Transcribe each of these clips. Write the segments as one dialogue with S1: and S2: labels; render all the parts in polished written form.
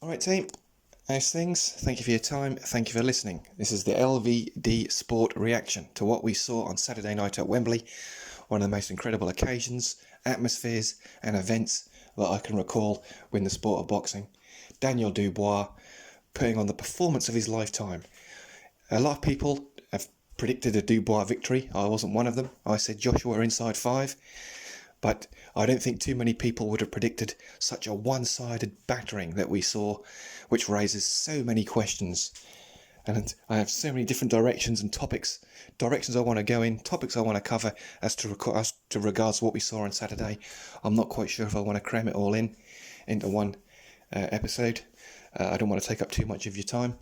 S1: Alright team, how's things? Thank you for your time, thank you for listening. This is the LVD Sport reaction to what we saw on Saturday night at Wembley, one of the most incredible occasions, atmospheres and events that I can recall in the sport of boxing. Daniel Dubois putting on the performance of his lifetime. A lot of people have predicted a Dubois victory. I wasn't one of them. I said Joshua inside 5. But I don't think too many people would have predicted such a one-sided battering that we saw, which raises so many questions. And I have so many different directions and directions I want to go in, topics I want to cover as to regards what we saw on Saturday. I'm not quite sure if I want to cram it all into one episode. I don't want to take up too much of your time.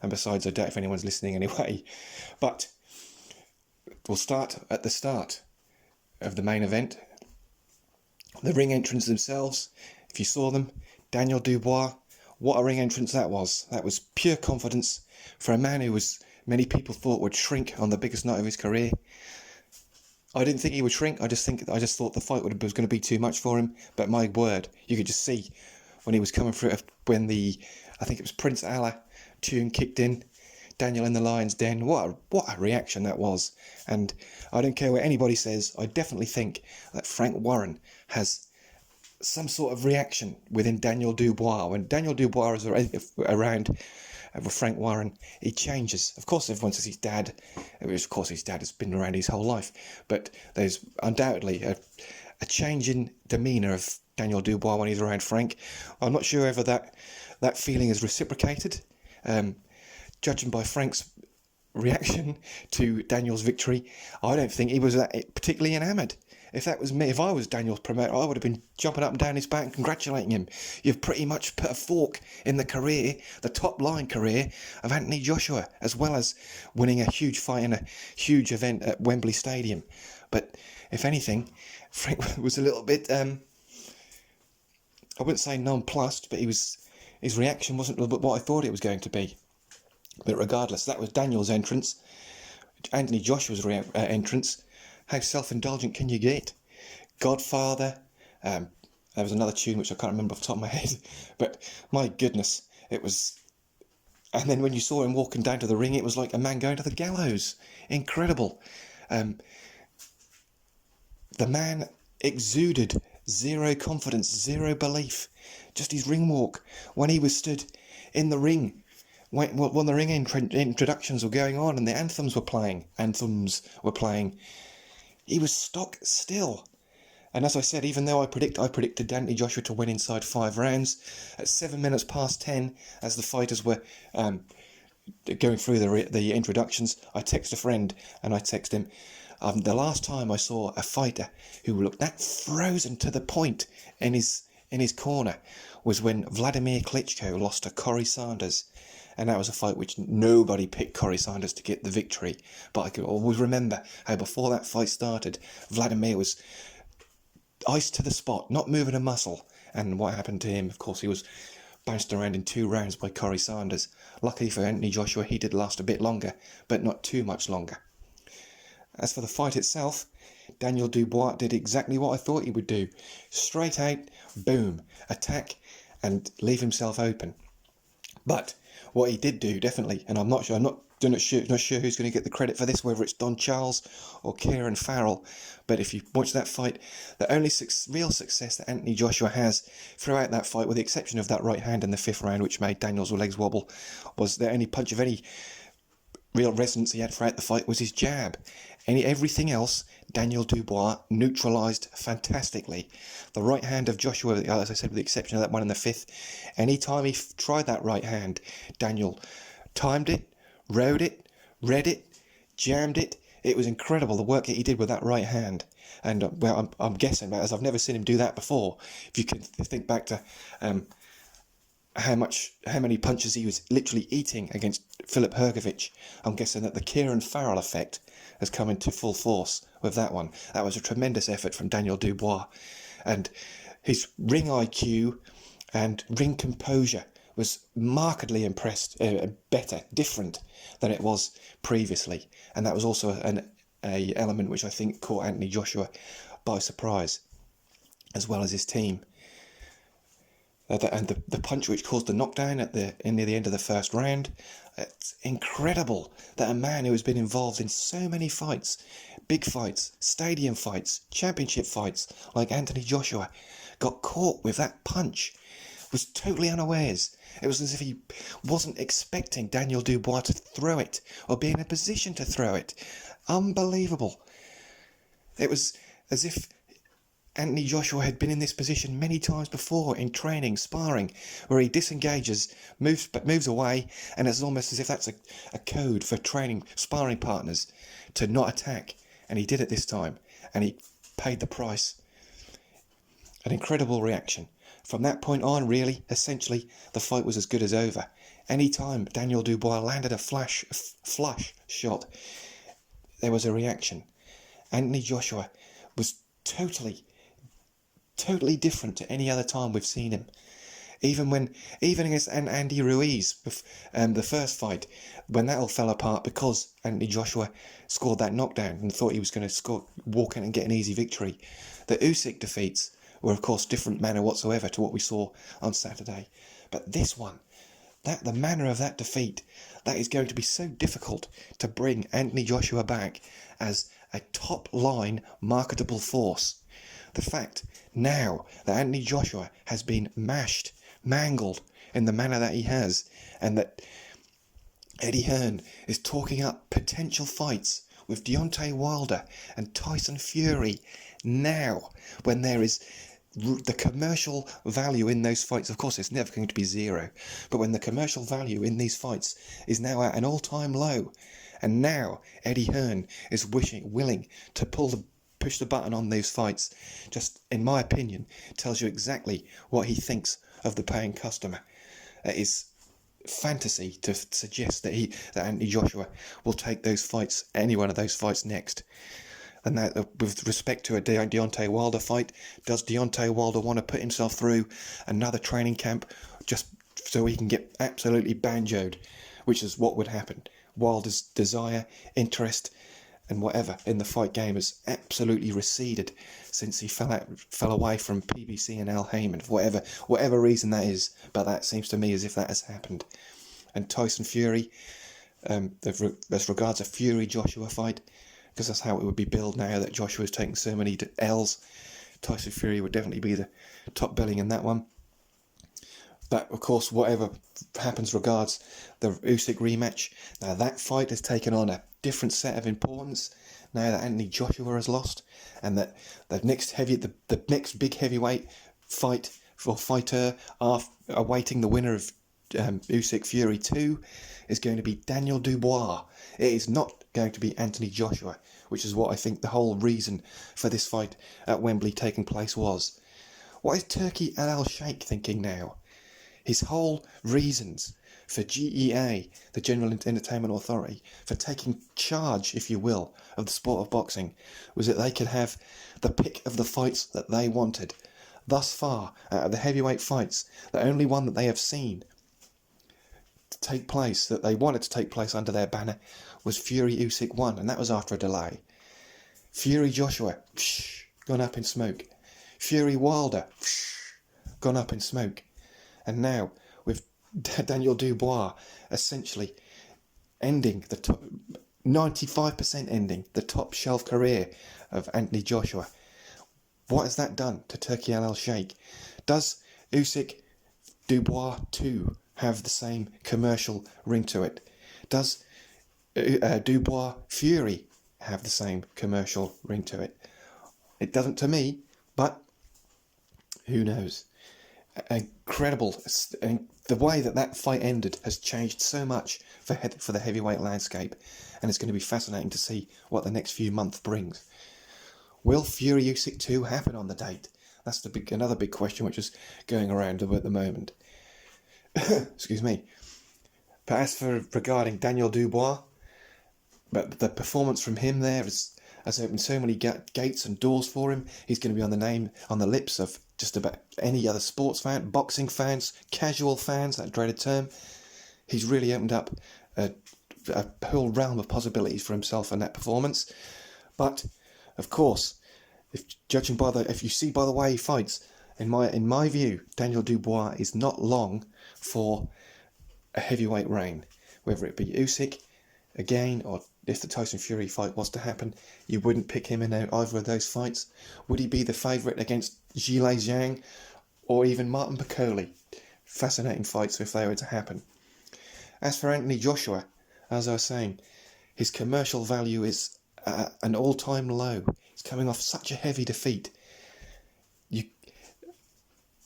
S1: And besides, I doubt if anyone's listening anyway. But we'll start at the start of the main event. The ring entrance themselves, if you saw them, Daniel Dubois, what a ring entrance that was. That was pure confidence for a man who many people thought would shrink on the biggest night of his career. I didn't think he would shrink. I just thought the fight was going to be too much for him. But my word, you could just see when he was coming through, when I think it was Prince Allah tune kicked in, Daniel in the Lion's Den. What a reaction that was. And I don't care what anybody says, I definitely think that Frank Warren has some sort of reaction within Daniel Dubois. When Daniel Dubois is around with Frank Warren, he changes. Of course, everyone says his dad. Of course, his dad has been around his whole life. But there's undoubtedly a change in demeanour of Daniel Dubois when he's around Frank. I'm not sure whether that feeling is reciprocated. Judging by Frank's reaction to Daniel's victory, I don't think he was that particularly enamoured. If that was me, if I was Daniel's promoter, I would have been jumping up and down his back and congratulating him. You've pretty much put a fork in the top line career of Anthony Joshua, as well as winning a huge fight in a huge event at Wembley Stadium. But if anything, Frank was a little bit, I wouldn't say nonplussed, but his reaction wasn't what I thought it was going to be. But regardless, that was Daniel's entrance. Anthony Joshua's entrance. How self-indulgent can you get? Godfather. There was another tune which I can't remember off the top of my head. But my goodness, it was... And then when you saw him walking down to the ring, it was like a man going to the gallows. Incredible. The man exuded zero confidence, zero belief. Just his ring walk. When he was stood in the ring, when the ring introductions were going on and the anthems were playing, he was stock still. And as I said, even though I predicted Anthony Joshua to win inside 5 rounds, at 7 minutes past 10, as the fighters were going through the introductions, I texted a friend and I texted him, the last time I saw a fighter who looked that frozen to the point in his corner was when Vladimir Klitschko lost to Corey Sanders. And that was a fight which nobody picked Corey Sanders to get the victory. But I can always remember how before that fight started, Vladimir was iced to the spot, not moving a muscle. And what happened to him, of course, he was bounced around in 2 rounds by Corey Sanders. Luckily for Anthony Joshua, he did last a bit longer, but not too much longer. As for the fight itself, Daniel Dubois did exactly what I thought he would do. Straight out, boom, attack and leave himself open. But what he did do, definitely, and I'm not sure who's going to get the credit for this, whether it's Don Charles or Kieran Farrell, but if you watch that fight, the only real success that Anthony Joshua has throughout that fight, with the exception of that right hand in the 5th round, which made Daniel's legs wobble, was the only punch of any real resonance he had throughout the fight was his jab. Everything else, Daniel Dubois neutralised fantastically. The right hand of Joshua, as I said, with the exception of that one in the 5th, any time he tried that right hand, Daniel timed it, rode it, read it, jammed it. It was incredible, the work that he did with that right hand. And well, I'm guessing, as I've never seen him do that before. If you can think back to how many punches he was literally eating against Filip Hrgović, I'm guessing that the Kieran Farrell effect has come into full force with that one. That was a tremendous effort from Daniel Dubois, and his ring IQ and ring composure was markedly different than it was previously, and that was also an element which I think caught Anthony Joshua by surprise, as well as his team. And the punch which caused the knockdown near the end of the first round. It's incredible that a man who has been involved in so many fights, big fights, stadium fights, championship fights, like Anthony Joshua, got caught with that punch, was totally unawares. It was as if he wasn't expecting Daniel Dubois to throw it or be in a position to throw it. Unbelievable. It was as if Anthony Joshua had been in this position many times before in training, sparring, where he disengages, moves away, and it's almost as if that's a code for training sparring partners to not attack. And he did it this time, and he paid the price. An incredible reaction. From that point on, really, essentially, the fight was as good as over. Any time Daniel Dubois landed a flush shot, there was a reaction. Anthony Joshua was totally different to any other time we've seen him. Even against Andy Ruiz, the first fight, when that all fell apart because Anthony Joshua scored that knockdown and thought he was going to walk in and get an easy victory. The Usyk defeats were, of course, different manner whatsoever to what we saw on Saturday. But this one, the manner of that defeat, that is going to be so difficult to bring Anthony Joshua back as a top-line marketable force. The fact now that Anthony Joshua has been mangled in the manner that he has, and that Eddie Hearn is talking up potential fights with Deontay Wilder and Tyson Fury now, when there is the commercial value in those fights. Of course, it's never going to be zero, but when the commercial value in these fights is now at an all-time low, and now Eddie Hearn is willing to push the button on those fights, just, in my opinion, tells you exactly what he thinks of the paying customer. It is fantasy to suggest that Anthony Joshua will take those fights, any one of those fights next. And that, with respect to a Deontay Wilder fight, does Deontay Wilder want to put himself through another training camp just so he can get absolutely banjoed, which is what would happen? Wilder's desire, interest, and whatever in the fight game has absolutely receded since he fell away from PBC and Al Heyman, for whatever reason that is. But that seems to me as if that has happened. And Tyson Fury, as regards a Fury Joshua fight, because that's how it would be billed now that Joshua's taking so many L's, Tyson Fury would definitely be the top billing in that one. But of course, whatever happens regards the Usyk rematch, now that fight has taken on a different set of importance now that Anthony Joshua has lost, and that the next big heavyweight fight or fighter awaiting the winner of Usyk Fury 2 is going to be Daniel Dubois. It is not going to be Anthony Joshua, which is what I think the whole reason for this fight at Wembley taking place was. What is Turki Al Sheikh thinking now? His whole reasons for GEA, the General Entertainment Authority, for taking charge, if you will, of the sport of boxing, was that they could have the pick of the fights that they wanted. Thus far, out of the heavyweight fights, the only one that they have seen to take place, that they wanted to take place under their banner, was Fury Usyk 1, and that was after a delay. Fury Joshua, gone up in smoke. Fury Wilder, gone up in smoke. And now, with Daniel Dubois essentially ending the top, 95% ending the top shelf career of Anthony Joshua, what has that done to Turki Al Sheikh? Does Usyk Dubois 2 have the same commercial ring to it? Does Dubois Fury have the same commercial ring to it? It doesn't to me, but who knows? Incredible. The way that fight ended has changed so much for the heavyweight landscape, and it's going to be fascinating to see what the next few months brings. Will Fury Usyk 2 happen on the date? That's another big question which is going around at the moment. Excuse me. But as for regarding Daniel Dubois, but the performance from him there has opened so many gates and doors for him. He's going to be on the lips of just about any other sports fan, boxing fans, casual fans, that dreaded term. He's really opened up a whole realm of possibilities for himself in that performance. But, of course, if you see by the way he fights, In my view, Daniel Dubois is not long for a heavyweight reign. Whether it be Usyk again, or if the Tyson Fury fight was to happen, you wouldn't pick him in either of those fights. Would he be the favourite against Zhilei Zhang or even Martin Piccoli? Fascinating fights if they were to happen. As for Anthony Joshua, as I was saying, his commercial value is an all-time low. He's coming off such a heavy defeat.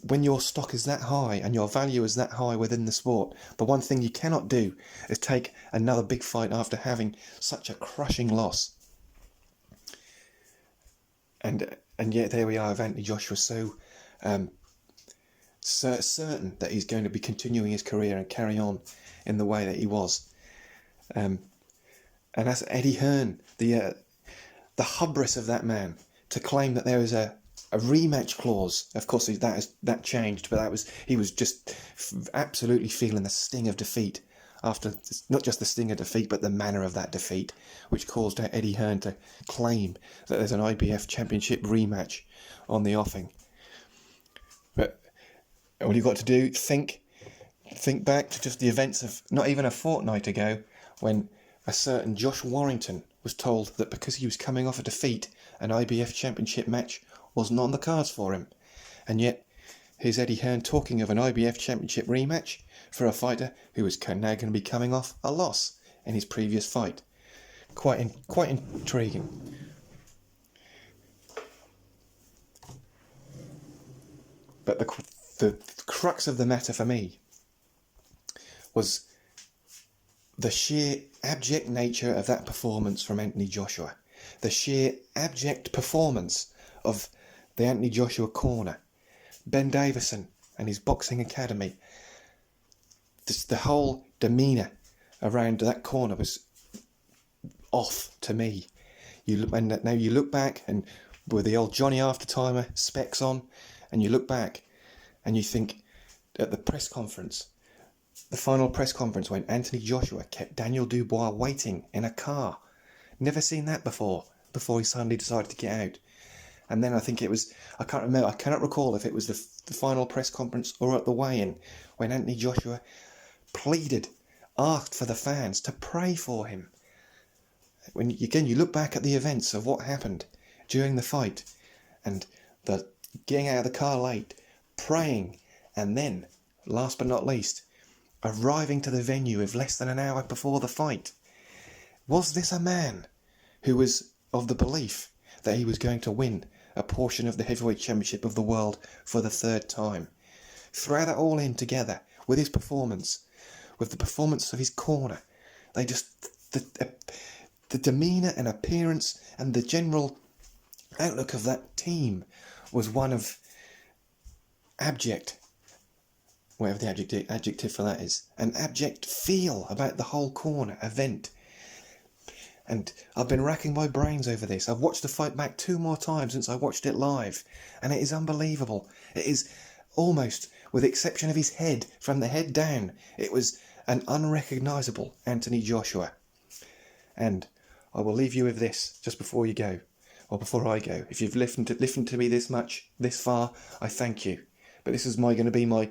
S1: When your stock is that high and your value is that high within the sport, the one thing you cannot do is take another big fight after having such a crushing loss. And yet there we are with Anthony Joshua, so certain that he's going to be continuing his career and carry on in the way that he was. And that's Eddie Hearn, the hubris of that man to claim that there is a rematch clause. Of course, that changed, but he was just absolutely feeling the sting of defeat after, not just the sting of defeat, but the manner of that defeat, which caused Eddie Hearn to claim that there's an IBF Championship rematch on the offing. But all you've got to do, think back to just the events of not even a fortnight ago, when a certain Josh Warrington was told that because he was coming off a defeat, an IBF Championship match wasn't on the cards for him. And yet, here's Eddie Hearn talking of an IBF Championship rematch for a fighter who was now going to be coming off a loss in his previous fight. Quite intriguing. But the crux of the matter for me was the sheer abject nature of that performance from Anthony Joshua. The sheer abject performance of the Anthony Joshua corner. Ben Davison and his boxing academy. The whole demeanour around that corner was off to me. Now you look back, and with the old Johnny Aftertimer specs on, and you look back and you think at the press conference, the final press conference, when Anthony Joshua kept Daniel Dubois waiting in a car. Never seen that before he suddenly decided to get out. And then I think it was, I cannot recall if it was the final press conference or at the weigh-in, when Anthony Joshua asked for the fans to pray for him. When you look back at the events of what happened during the fight, and the getting out of the car late, praying, and then, last but not least, arriving to the venue with less than an hour before the fight. Was this a man who was of the belief that he was going to win a portion of the heavyweight championship of the world for the third time? Throw that all in together with his performance, with the performance of his corner. The demeanour and appearance and the general outlook of that team was one of abject, whatever the adjective for that is, an abject feel about the whole corner event. And I've been racking my brains over this. I've watched the fight back 2 more times since I watched it live, and it is unbelievable. It is almost, with the exception of his head, from the head down, it was an unrecognisable Anthony Joshua. And I will leave you with this just before you go, or before I go. If you've listened to me this far, I thank you. But this is going to be my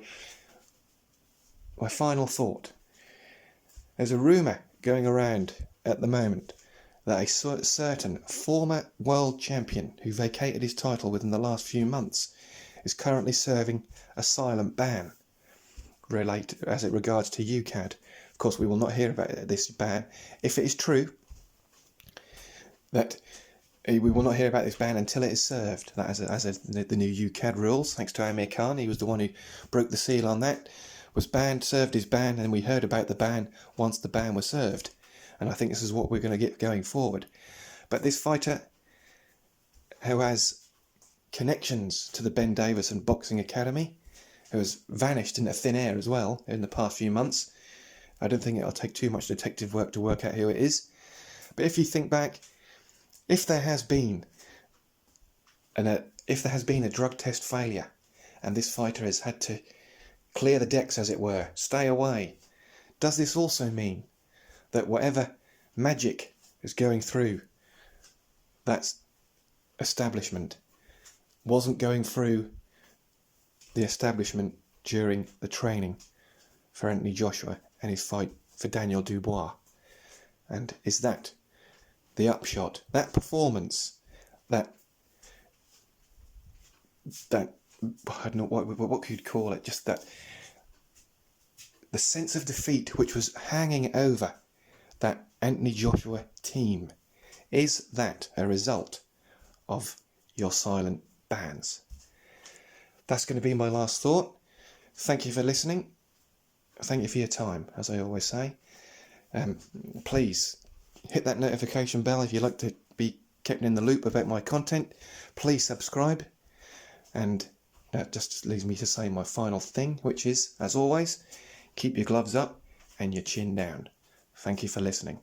S1: final thought. There's a rumour going around at the moment that a certain former world champion who vacated his title within the last few months is currently serving a silent ban as it regards to UCAD. Of course, we will not hear about this ban. If it is true that we will not hear about this ban until it is served, that as the new UCAD rules, thanks to Amir Khan, he was the one who broke the seal on that, was banned, served his ban, and we heard about the ban once the ban was served. And I think this is what we're going to get going forward. But this fighter, who has connections to the Ben Davison Boxing Academy, who has vanished into thin air as well in the past few months, I don't think it'll take too much detective work to work out who it is. But if you think back, if there has been a drug test failure, and this fighter has had to clear the decks, as it were, stay away, does this also mean that whatever magic is going through that establishment wasn't going through the establishment during the training for Anthony Joshua and his fight for Daniel Dubois? And is that the upshot, that performance, that I don't know what you'd call it, just that the sense of defeat which was hanging over that Anthony Joshua team, is that a result of your silent bans? That's going to be my last thought. Thank you for listening. Thank you for your time, as I always say. Please hit that notification bell if you'd like to be kept in the loop about my content. Please subscribe. And that just leaves me to say my final thing, which is, as always, keep your gloves up and your chin down. Thank you for listening.